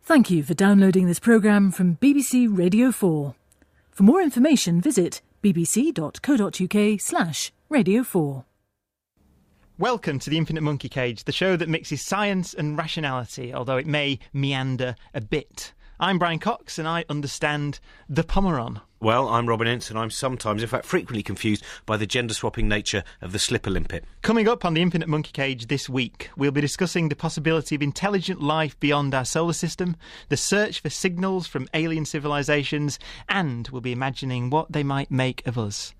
Thank you for downloading this programme from BBC Radio 4. For more information, visit bbc.co.uk/Radio 4. Welcome to The Infinite Monkey Cage, the show that mixes science and rationality, although it may meander a bit. I'm Brian Cox, and I understand the Pomeron. Well, I'm Robin Ince, and I'm sometimes, in fact frequently, confused by the gender-swapping nature of the slipper limpet. Coming up on The Infinite Monkey Cage this week, we'll be discussing the possibility of intelligent life beyond our solar system, the search for signals from alien civilizations, and we'll be imagining what they might make of us.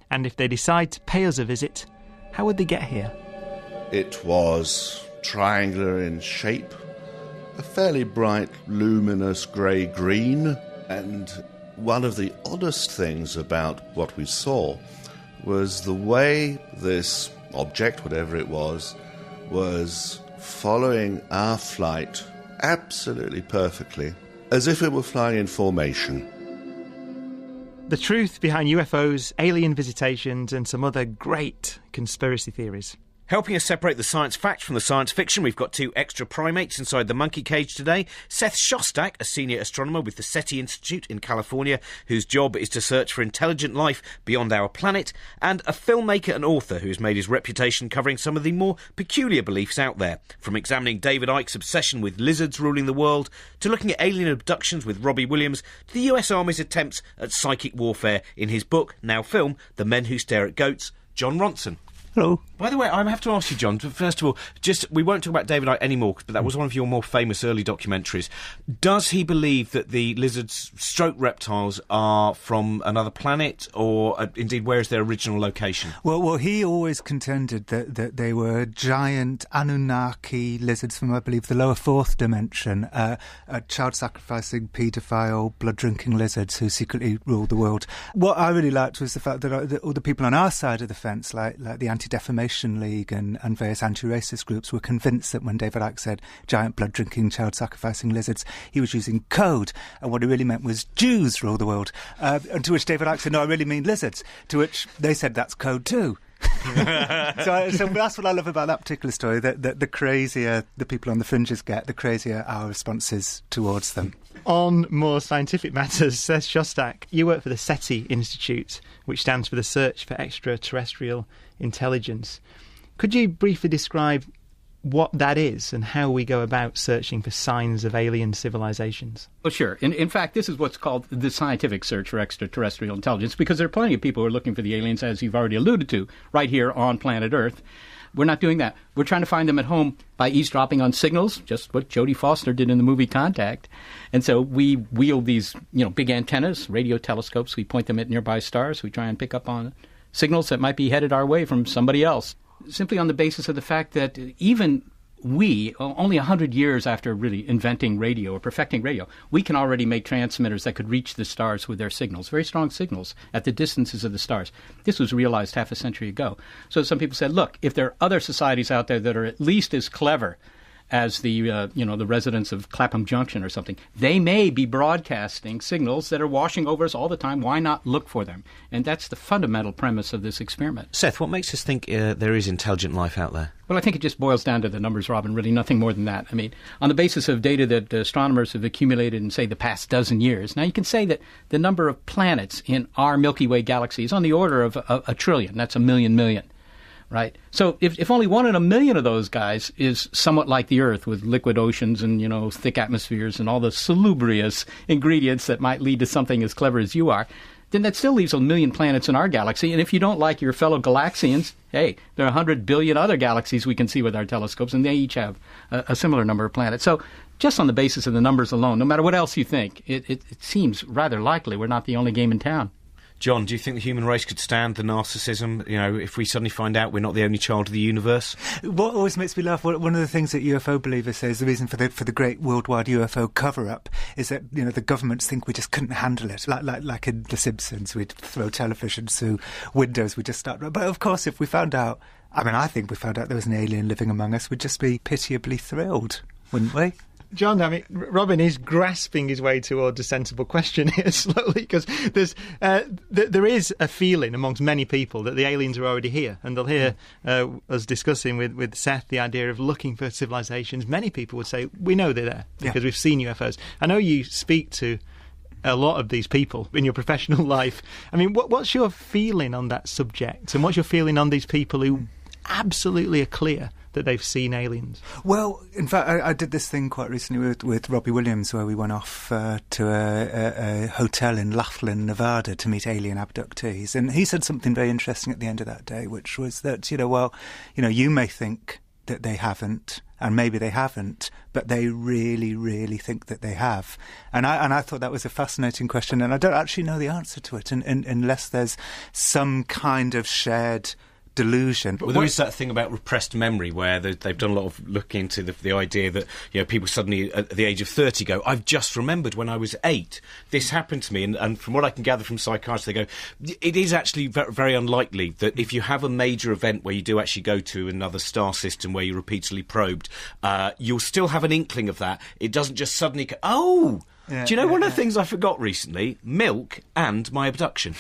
And if they decide to pay us a visit, how would they get here? It was triangular in shape, a fairly bright, luminous grey-green, and one of the oddest things about what we saw was the way this object, whatever it was following our flight absolutely perfectly, as if it were flying in formation. The truth behind UFOs, alien visitations, and some other great conspiracy theories. Helping us separate the science fact from the science fiction, we've got two extra primates inside the monkey cage today. Seth Shostack, a senior astronomer with the SETI Institute in California, whose job is to search for intelligent life beyond our planet, and a filmmaker and author who's made his reputation covering some of the more peculiar beliefs out there, from examining David Icke's obsession with lizards ruling the world, to looking at alien abductions with Robbie Williams, to the US Army's attempts at psychic warfare in his book, now film, The Men Who Stare at Goats, John Ronson. Hello. By the way, I have to ask you, John, first of all, we won't talk about David Icke anymore, but that was one of your more famous early documentaries. Does he believe that the lizards stroke reptiles are from another planet, or indeed, where is their original location? Well, he always contended that they were giant Anunnaki lizards from, I believe, the lower fourth dimension, child-sacrificing, paedophile, blood-drinking lizards who secretly ruled the world. What I really liked was the fact that all the people on our side of the fence, like the Anti-Defamation League and various anti-racist groups, were convinced that when David Icke said giant blood-drinking, child-sacrificing lizards, he was using code, and what he really meant was Jews rule the world. And to which David Icke said, no, I really mean lizards, to which they said that's code too. So that's what I love about that particular story, that the crazier the people on the fringes get, the crazier our responses towards them. On more scientific matters, Seth Shostack, you work for the SETI Institute, which stands for the Search for Extraterrestrial Intelligence. Could you briefly describe what that is and how we go about searching for signs of alien civilizations? Well, sure. In fact, this is what's called the scientific search for extraterrestrial intelligence, because there are plenty of people who are looking for the aliens, as you've already alluded to, right here on planet Earth. We're not doing that. We're trying to find them at home by eavesdropping on signals, just what Jodie Foster did in the movie Contact. And so we wield these, big antennas, radio telescopes. We point them at nearby stars. We try and pick up on signals that might be headed our way from somebody else, simply on the basis of the fact that even we, only 100 years after really inventing radio or perfecting radio, we can already make transmitters that could reach the stars with their signals, very strong signals at the distances of the stars. This was realized half a century ago. So some people said, look, if there are other societies out there that are at least as clever as the residents of Clapham Junction or something, they may be broadcasting signals that are washing over us all the time. Why not look for them? And that's the fundamental premise of this experiment. Seth, what makes us think there is intelligent life out there? Well, I think it just boils down to the numbers, Robin, really nothing more than that. I mean, on the basis of data that astronomers have accumulated in, say, the past dozen years, now you can say that the number of planets in our Milky Way galaxy is on the order of a trillion. That's a million. Right? So if only 1 in a million of those guys is somewhat like the Earth, with liquid oceans and, thick atmospheres and all the salubrious ingredients that might lead to something as clever as you are, then that still leaves a million planets in our galaxy. And if you don't like your fellow Galaxians, hey, there are 100 billion other galaxies we can see with our telescopes, and they each have a similar number of planets. So just on the basis of the numbers alone, no matter what else you think, it seems rather likely we're not the only game in town. John, do you think the human race could stand the narcissism, if we suddenly find out we're not the only child of the universe? What always makes me laugh, one of the things that UFO believers say is the reason for the great worldwide UFO cover-up is that, the governments think we just couldn't handle it. Like in The Simpsons, we'd throw televisions through windows, we'd just start... But of course, if we found out... I think we found out there was an alien living among us, we'd just be pitiably thrilled, wouldn't we? John, I mean, Robin is grasping his way towards a sensible question here slowly, because there is a feeling amongst many people that the aliens are already here, and they'll hear us discussing with Seth the idea of looking for civilizations. Many people would say, we know they're there because we've seen UFOs. I know you speak to a lot of these people in your professional life. I mean, what's your feeling on that subject, and what's your feeling on these people who absolutely are clear that they've seen aliens? Well, in fact, I did this thing quite recently with Robbie Williams, where we went off to a hotel in Laughlin, Nevada, to meet alien abductees. And he said something very interesting at the end of that day, which was that, you may think that they haven't, and maybe they haven't, but they really, really think that they have. And I thought that was a fascinating question, and I don't actually know the answer to it unless there's some kind of shared delusion. Well, there is that thing about repressed memory where they've done a lot of looking into the idea that people suddenly at the age of 30 go, I've just remembered when I was 8 this happened to me, and from what I can gather from psychiatrists, they go, it is actually very, very unlikely that if you have a major event where you do actually go to another star system where you're repeatedly probed, you'll still have an inkling of that. It doesn't just suddenly go, oh! Do you know one of the things I forgot recently? Milk and my abduction.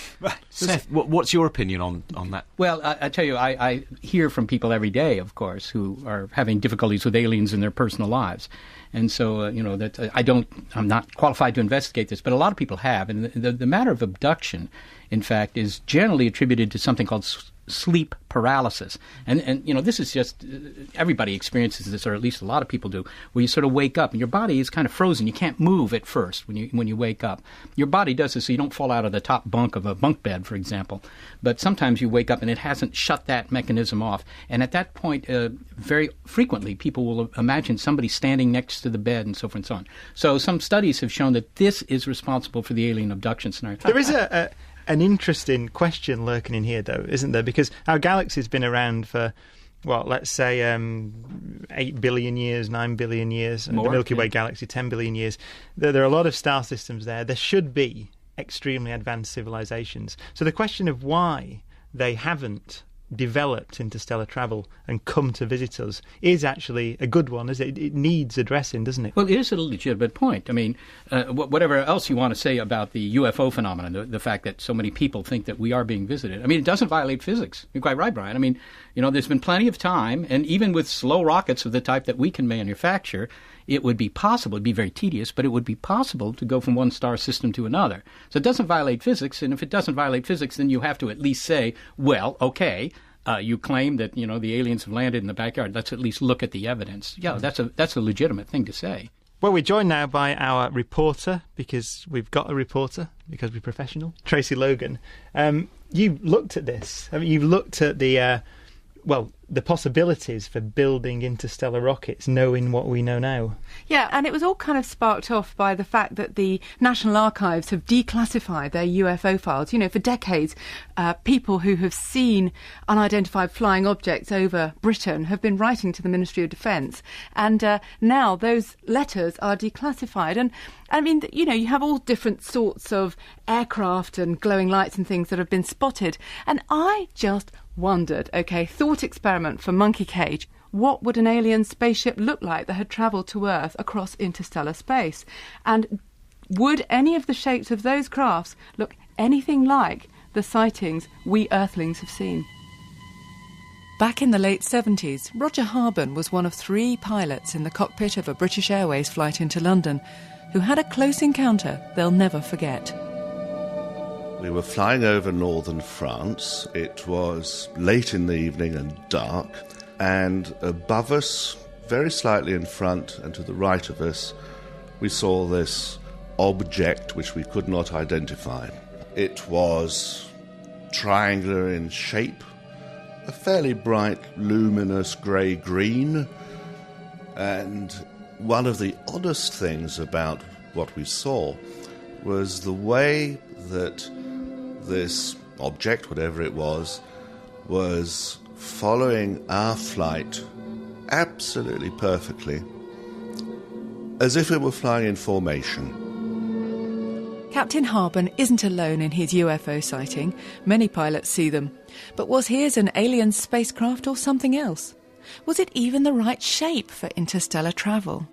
Seth, what's your opinion on that? Well, I tell you, I hear from people every day, of course, who are having difficulties with aliens in their personal lives. And so, I'm not qualified to investigate this, but a lot of people have. And the matter of abduction, in fact, is generally attributed to something called sleep paralysis. And this is just, everybody experiences this, or at least a lot of people do, where you sort of wake up and your body is kind of frozen. You can't move at first when you wake up. Your body does this so you don't fall out of the top bunk of a bunk bed, for example. But sometimes you wake up and it hasn't shut that mechanism off. And at that point, very frequently, people will imagine somebody standing next to the bed and so forth and so on. So some studies have shown that this is responsible for the alien abduction scenario. There is an interesting question lurking in here, though, isn't there? Because our galaxy's been around for, well, let's say 8 billion years, 9 billion years, and the Milky Way galaxy 10 billion years. There are a lot of star systems there. There should be extremely advanced civilizations. So the question of why they haven't developed interstellar travel and come to visit us is actually a good one, isn't it? It needs addressing, doesn't it? Well, it is a legitimate point. I mean, whatever else you want to say about the UFO phenomenon, the fact that so many people think that we are being visited, I mean, it doesn't violate physics. You're quite right, Brian. I mean, there's been plenty of time, and even with slow rockets of the type that we can manufacture, it would be possible, it'd be very tedious, but it would be possible to go from one star system to another. So it doesn't violate physics, and if it doesn't violate physics, then you have to at least say, well, okay, you claim that, the aliens have landed in the backyard. Let's at least look at the evidence. Yeah, that's a legitimate thing to say. Well, we're joined now by our reporter, because we've got a reporter, because we're professional, Tracy Logan. You've looked at this. I mean, you've looked at the possibilities for building interstellar rockets, knowing what we know now. Yeah, and it was all kind of sparked off by the fact that the National Archives have declassified their UFO files. For decades, people who have seen unidentified flying objects over Britain have been writing to the Ministry of Defence. And now those letters are declassified. And I mean, you have all different sorts of aircraft and glowing lights and things that have been spotted. And I just wondered, thought experiment for Monkey Cage, what would an alien spaceship look like that had travelled to Earth across interstellar space? And would any of the shapes of those crafts look anything like the sightings we Earthlings have seen? Back in the late 70s, Roger Harbin was one of 3 pilots in the cockpit of a British Airways flight into London who had a close encounter they'll never forget. We were flying over northern France. It was late in the evening and dark, and above us, very slightly in front and to the right of us, we saw this object which we could not identify. It was triangular in shape, a fairly bright, luminous grey-green, and one of the oddest things about what we saw was the way that this object, whatever it was following our flight absolutely perfectly, as if it were flying in formation. Captain Harbin isn't alone in his UFO sighting. Many pilots see them. But was his an alien spacecraft or something else? Was it even the right shape for interstellar travel?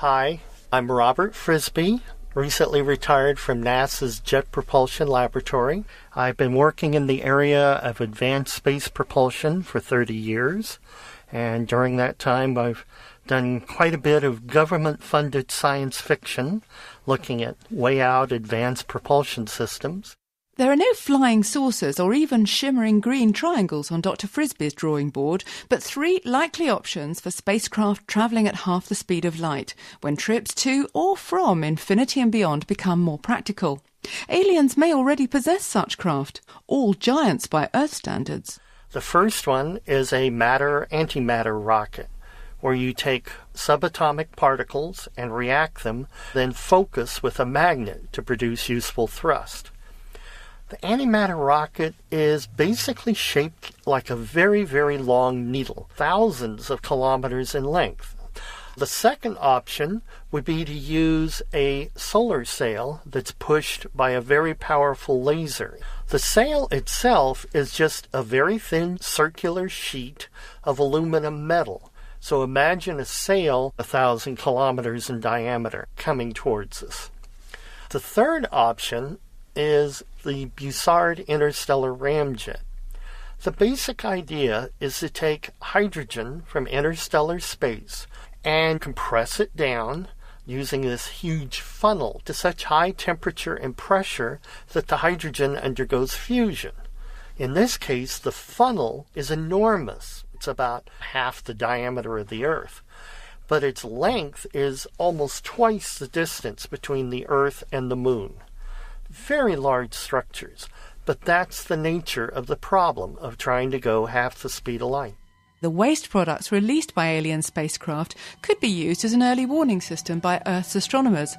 Hi, I'm Robert Frisbee, recently retired from NASA's Jet Propulsion Laboratory. I've been working in the area of advanced space propulsion for 30 years, and during that time I've done quite a bit of government-funded science fiction, looking at way out advanced propulsion systems. There are no flying saucers or even shimmering green triangles on Dr. Frisbee's drawing board, but 3 likely options for spacecraft travelling at half the speed of light, when trips to or from infinity and beyond become more practical. Aliens may already possess such craft, all giants by Earth standards. The first one is a matter-antimatter rocket, where you take subatomic particles and react them, then focus with a magnet to produce useful thrust. The antimatter rocket is basically shaped like a very, very long needle, thousands of kilometers in length. The second option would be to use a solar sail that's pushed by a very powerful laser. The sail itself is just a very thin circular sheet of aluminum metal. So imagine a sail 1,000 kilometers in diameter coming towards us. The third option is the Bussard interstellar ramjet. The basic idea is to take hydrogen from interstellar space and compress it down using this huge funnel to such high temperature and pressure that the hydrogen undergoes fusion. In this case, the funnel is enormous. It's about half the diameter of the Earth, but its length is almost twice the distance between the Earth and the Moon. Very large structures, but that's the nature of the problem of trying to go half the speed of light. The waste products released by alien spacecraft could be used as an early warning system by Earth's astronomers.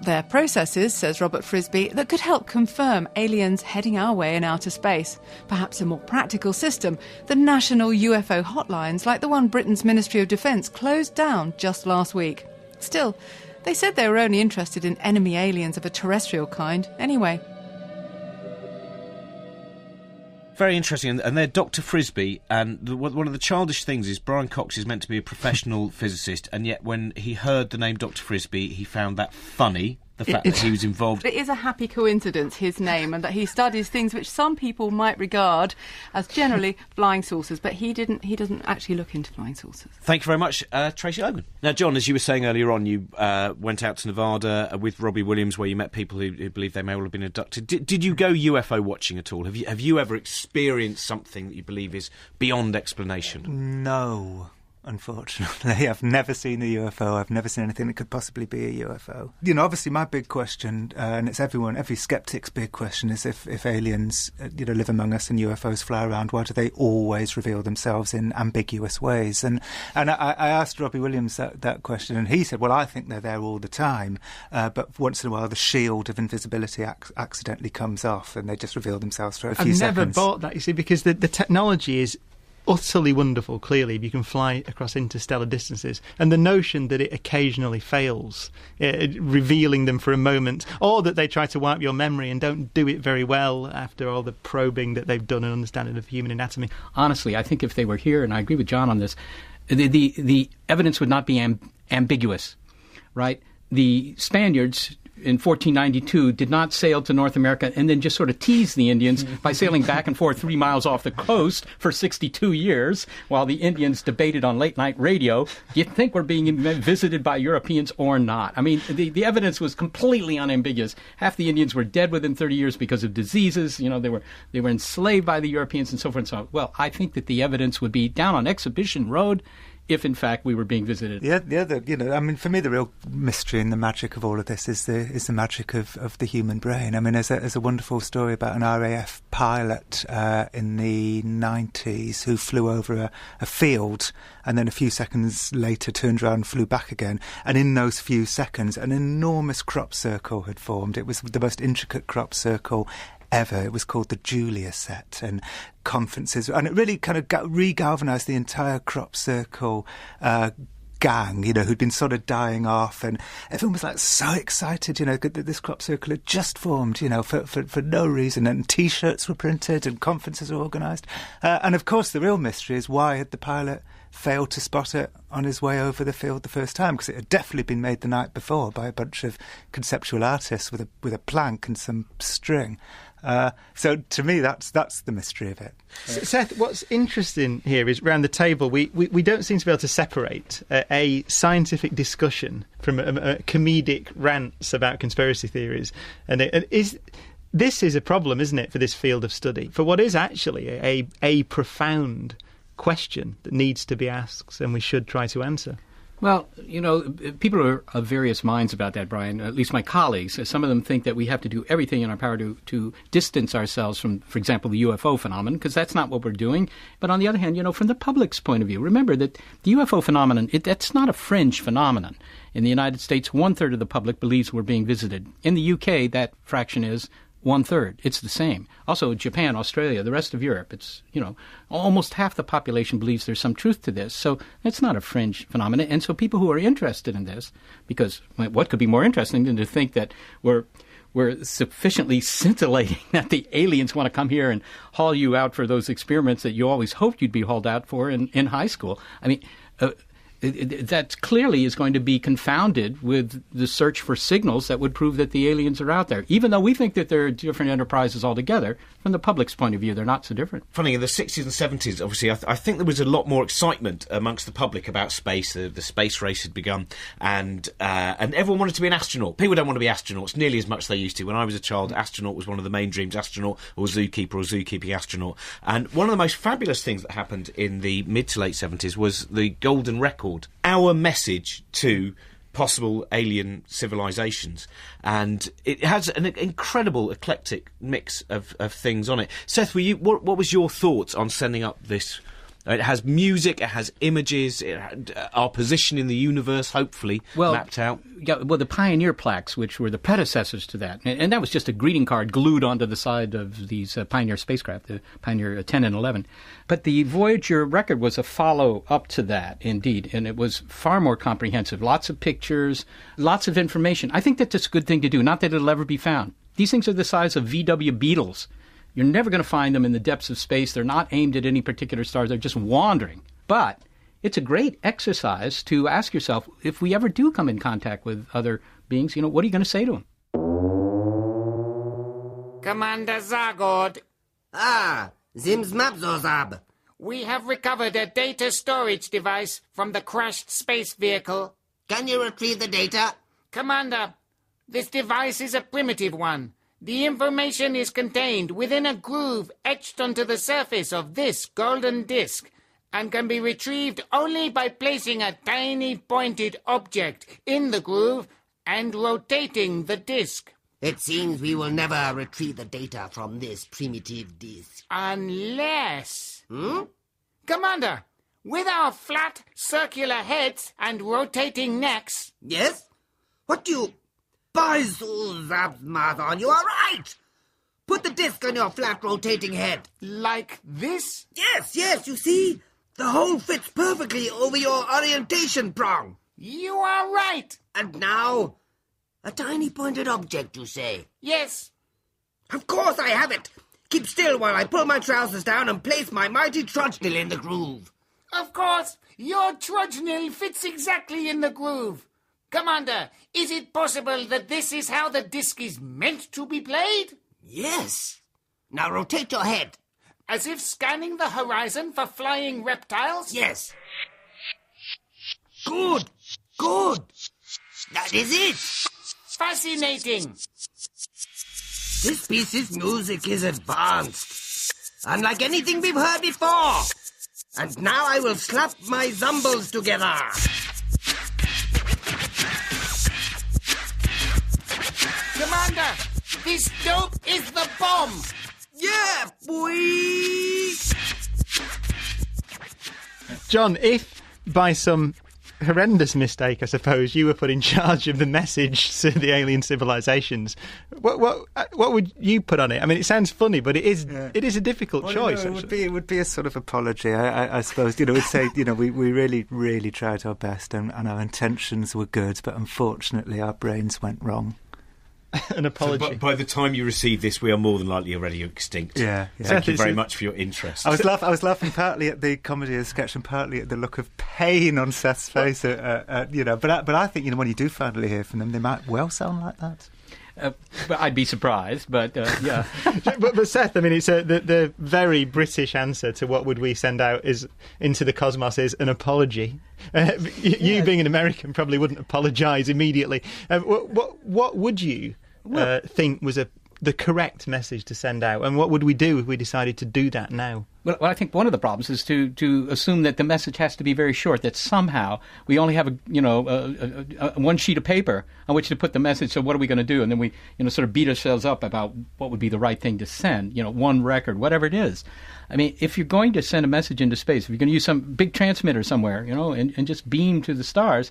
They're processes, says Robert Frisbee, that could help confirm aliens heading our way in outer space. Perhaps a more practical system than national UFO hotlines like the one Britain's Ministry of Defence closed down just last week. Still, they said they were only interested in enemy aliens of a terrestrial kind anyway. Very interesting, and they're Dr. Frisbee, and one of the childish things is Brian Cox is meant to be a professional physicist, and yet when he heard the name Dr. Frisbee, he found that funny, the fact that he was involved. It is a happy coincidence, his name, and that he studies things which some people might regard as generally flying saucers, but he doesn't actually look into flying saucers. Thank you very much, Tracy Logan. Now, John, as you were saying earlier on, you went out to Nevada with Robbie Williams, where you met people who believe they may well have been abducted. Did you go UFO watching at all? Have you ever experienced something that you believe is beyond explanation? No. Unfortunately, I've never seen a UFO. I've never seen anything that could possibly be a UFO. You know, obviously my big question, and it's every skeptic's big question, is if aliens, live among us and UFOs fly around, why do they always reveal themselves in ambiguous ways? And I asked Robbie Williams that question, and he said, well, I think they're there all the time, but once in a while the shield of invisibility accidentally comes off and they just reveal themselves for a few seconds. I've never bought that, you see, because the technology is utterly wonderful, clearly, if you can fly across interstellar distances. And the notion that it occasionally fails, revealing them for a moment, or that they try to wipe your memory and don't do it very well after all the probing that they've done and understanding of human anatomy. Honestly, I think if they were here, and I agree with John on this, the evidence would not be ambiguous, right? The Spaniards in 1492 did not sail to North America and then just sort of tease the Indians by sailing back and forth 3 miles off the coast for 62 years while the Indians debated on late-night radio, do you think we're being visited by Europeans or not? I mean, the evidence was completely unambiguous. Half the Indians were dead within 30 years because of diseases. You know, they were enslaved by the Europeans and so forth and so on. Well, I think that the evidence would be down on Exhibition Road if, in fact, we were being visited. Yeah, for me, the real mystery and the magic of all of this is the magic of the human brain. I mean, there's a wonderful story about an RAF pilot in the 90s who flew over a field and then a few seconds later turned around and flew back again. And in those few seconds, an enormous crop circle had formed. It was the most intricate crop circle ever. It was called the Julia set, and conferences, and it really kind of re-galvanised the entire crop circle gang, who'd been sort of dying off, and everyone was like so excited, that this crop circle had just formed, for no reason, and T-shirts were printed and conferences were organised, and of course the real mystery is why had the pilot failed to spot it on his way over the field the first time, because it had definitely been made the night before by a bunch of conceptual artists with a plank and some string. So to me, that's the mystery of it. Seth, what's interesting here is around the table we don't seem to be able to separate a scientific discussion from a comedic rants about conspiracy theories, and this is a problem, isn't it, for this field of study, for what is actually a profound question that needs to be asked and we should try to answer. Well, people are of various minds about that, Brian, at least my colleagues. Some of them think that we have to do everything in our power to distance ourselves from, for example, the UFO phenomenon, because that's not what we're doing. But on the other hand, from the public's point of view, remember that the UFO phenomenon, that's not a fringe phenomenon. In the United States, 1/3 of the public believes we're being visited. In the UK, that fraction is 1/3. It's the same. Also, Japan, Australia, the rest of Europe, it's, almost half the population believes there's some truth to this. So it's not a fringe phenomenon. And so people who are interested in this, because what could be more interesting than to think that we're sufficiently scintillating that the aliens want to come here and haul you out for those experiments that you always hoped you'd be hauled out for in high school. I mean, that clearly is going to be confounded with the search for signals that would prove that the aliens are out there. Even though we think that they're different enterprises altogether, from the public's point of view, they're not so different. Funny, in the 60s and 70s, obviously, I think there was a lot more excitement amongst the public about space. The space race had begun, and everyone wanted to be an astronaut. People don't want to be astronauts nearly as much as they used to. When I was a child, astronaut was one of the main dreams, astronaut or zookeeping astronaut. And one of the most fabulous things that happened in the mid to late 70s was the golden record, our message to possible alien civilizations, and it has an incredible eclectic mix of things on it. Seth, what was your thoughts on sending up this? It has music, it has images, our position in the universe, hopefully, mapped out. Yeah, well, the Pioneer plaques, which were the predecessors to that, and that was just a greeting card glued onto the side of these Pioneer spacecraft, the Pioneer 10 and 11. But the Voyager record was a follow-up to that, indeed, and it was far more comprehensive. Lots of pictures, lots of information. I think that's a good thing to do, not that it'll ever be found. These things are the size of VW Beetles. You're never going to find them in the depths of space. They're not aimed at any particular stars. They're just wandering. But it's a great exercise to ask yourself, if we ever do come in contact with other beings, what are you going to say to them? Commander Zagord. Zims Mabzozab. We have recovered a data storage device from the crashed space vehicle. Can you retrieve the data? Commander, this device is a primitive one. The information is contained within a groove etched onto the surface of this golden disc and can be retrieved only by placing a tiny pointed object in the groove and rotating the disc. It seems we will never retrieve the data from this primitive disc. Unless... Commander, with our flat, circular heads and rotating necks... Yes? What do you... Zabsmathon, you are right! Put the disc on your flat rotating head. Like this? Yes, you see? The hole fits perfectly over your orientation prong. You are right. And now, a tiny pointed object, you say? Yes. Of course I have it. Keep still while I pull my trousers down and place my mighty trudgenil in the groove. Of course, your trudgenil fits exactly in the groove. Commander, is it possible that this is how the disc is meant to be played? Yes. Now rotate your head. As if scanning the horizon for flying reptiles? Yes. Good. That is it. Fascinating. This piece's music is advanced, unlike anything we've heard before. And now I will slap my zumbles together. Commander, this dope is the bomb! Yeah, boy! John, if by some horrendous mistake, I suppose, you were put in charge of the message to the alien civilizations, what would you put on it? I mean, it sounds funny, but it is a difficult choice. It would be a sort of apology, I suppose. We'd say, we really, really tried our best and our intentions were good, but unfortunately our brains went wrong. an apology. So by the time you receive this, we are more than likely already extinct. Yeah. Thank you very much for your interest. I was laughing partly at the comedy of the sketch and partly at the look of pain on Seth's face. But I think when you do finally hear from them, they might well sound like that. I'd be surprised, but yeah. but Seth, I mean, it's the very British answer to what would we send out is into the cosmos is an apology. You being an American probably wouldn't apologise immediately. What would you think was the correct message to send out, and what would we do if we decided to do that now? Well, I think one of the problems is to assume that the message has to be very short, that somehow we only have a one sheet of paper on which to put the message, so what are we going to do? And then we sort of beat ourselves up about what would be the right thing to send, one record, whatever it is. I mean, if you're going to send a message into space, if you're going to use some big transmitter somewhere, and just beam to the stars,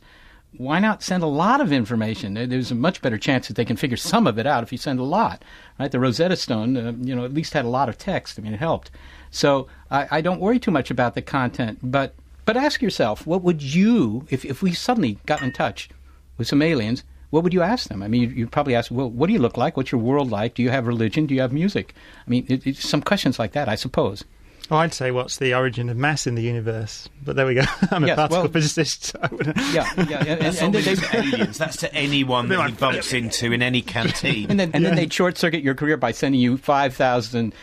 why not send a lot of information? There's a much better chance that they can figure some of it out if you send a lot, right? The Rosetta Stone, at least had a lot of text. I mean, it helped. So I don't worry too much about the content, but ask yourself, what would you, if we suddenly got in touch with some aliens, what would you ask them? I mean, you'd probably ask, well, what do you look like? What's your world like? Do you have religion? Do you have music? I mean, it's some questions like that, I suppose. Oh, I'd say what's the origin of mass in the universe? But there we go. I'm a particle physicist. So I wouldn't. Yeah. That's not to aliens. That's to anyone that he bumps into in any canteen. And then they'd short-circuit your career by sending you 5,000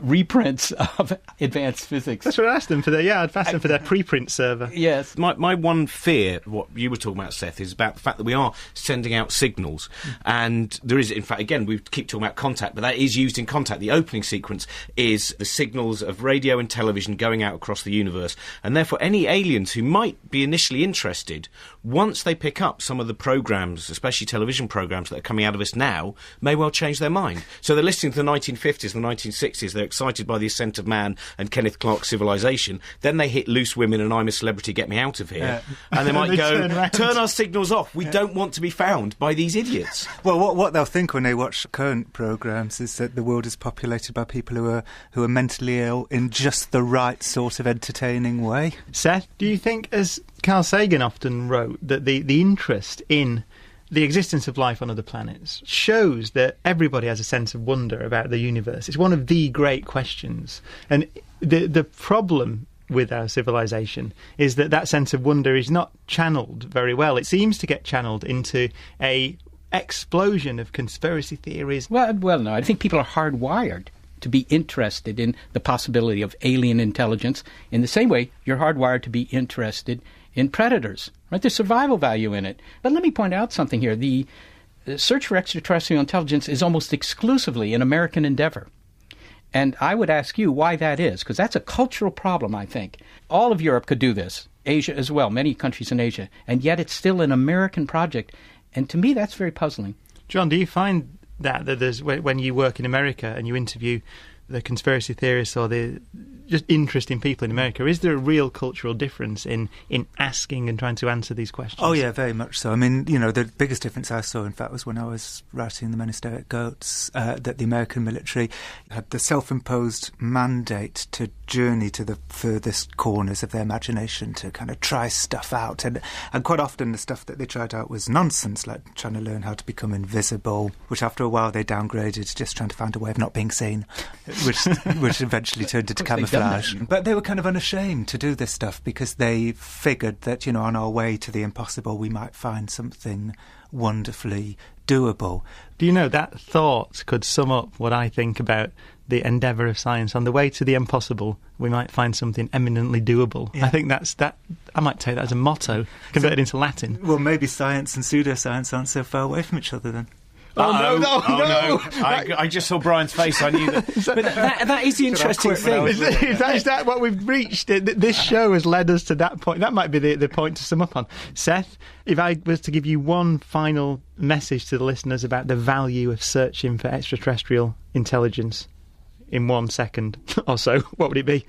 reprints of advanced physics. That's what I asked them for. I'd asked them for their preprint server. Yes. My one fear, what you were talking about, Seth, is about the fact that we are sending out signals. And there is, in fact, again, we keep talking about contact, but that is used in contact. The opening sequence is the signals of radio and television going out across the universe. And therefore, any aliens who might be initially interested, once they pick up some of the programmes, especially television programmes that are coming out of us now, may well change their mind. So they're listening to the 1950s, the 1960s, they're excited by the ascent of man and Kenneth Clarke's civilization. Then they hit Loose Women and I'm a Celebrity, Get Me Out of Here. And they might go, turn our signals off. We don't want to be found by these idiots. Well, what they'll think when they watch current programmes is that the world is populated by people who are mentally ill in just the right sort of entertaining way. Seth, do you think, as Carl Sagan often wrote, that the interest in the existence of life on other planets shows that everybody has a sense of wonder about the universe? It's one of the great questions. And the problem with our civilization is that sense of wonder is not channeled very well. It seems to get channeled into a explosion of conspiracy theories. Well, no, I think people are hardwired to be interested in the possibility of alien intelligence in the same way you're hardwired to be interested in predators, right? There's survival value in it. But let me point out something here. The search for extraterrestrial intelligence is almost exclusively an American endeavor. And I would ask you why that is, because that's a cultural problem, I think. All of Europe could do this, Asia as well, many countries in Asia, and yet it's still an American project. And to me, that's very puzzling. John, do you find that there's, when you work in America and you interview the conspiracy theorists or the just interesting people in America, is there a real cultural difference in asking and trying to answer these questions? Oh yeah, very much so. I mean, the biggest difference I saw, in fact, was when I was writing The Monasteric Goats, that the American military had the self-imposed mandate to journey to the furthest corners of their imagination to kind of try stuff out, and quite often the stuff that they tried out was nonsense, like trying to learn how to become invisible, which after a while they downgraded to just trying to find a way of not being seen, which eventually turned into camouflage. But they were kind of unashamed to do this stuff because they figured that, on our way to the impossible we might find something wonderfully doable. Do you know, that thought could sum up what I think about the endeavour of science. On the way to the impossible, we might find something eminently doable. Yeah. I think that. I might take that as a motto, converted into Latin. Well, maybe science and pseudoscience aren't so far away from each other then. Oh, no. I just saw Brian's face. I knew that. But that is the interesting thing. Is that what we've reached? This show has led us to that point. That might be the point to sum up on. Seth, if I was to give you one final message to the listeners about the value of searching for extraterrestrial intelligence in 1 second or so, what would it be?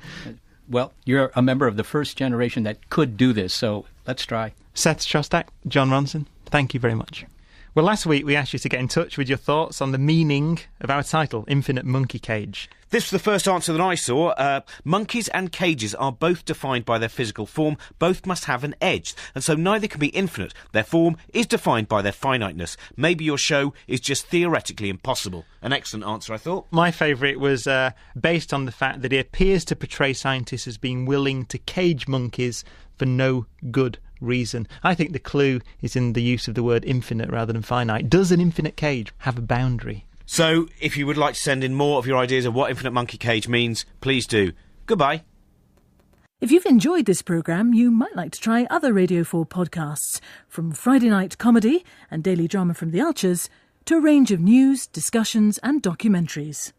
Well, you're a member of the first generation that could do this, so let's try. Seth Shostack, John Ronson, thank you very much. Well, last week we asked you to get in touch with your thoughts on the meaning of our title, Infinite Monkey Cage. This was the first answer that I saw. Monkeys and cages are both defined by their physical form. Both must have an edge, and so neither can be infinite. Their form is defined by their finiteness. Maybe your show is just theoretically impossible. An excellent answer, I thought. My favourite was based on the fact that it appears to portray scientists as being willing to cage monkeys for no good reason. I think the clue is in the use of the word infinite rather than finite. Does an infinite cage have a boundary? So, if you would like to send in more of your ideas of what Infinite Monkey Cage means, please do. Goodbye. If you've enjoyed this programme, you might like to try other Radio 4 podcasts, from Friday night comedy and daily drama from the Archers to a range of news, discussions and documentaries.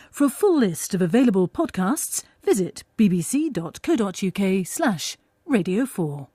For a full list of available podcasts, visit bbc.co.uk/Radio4.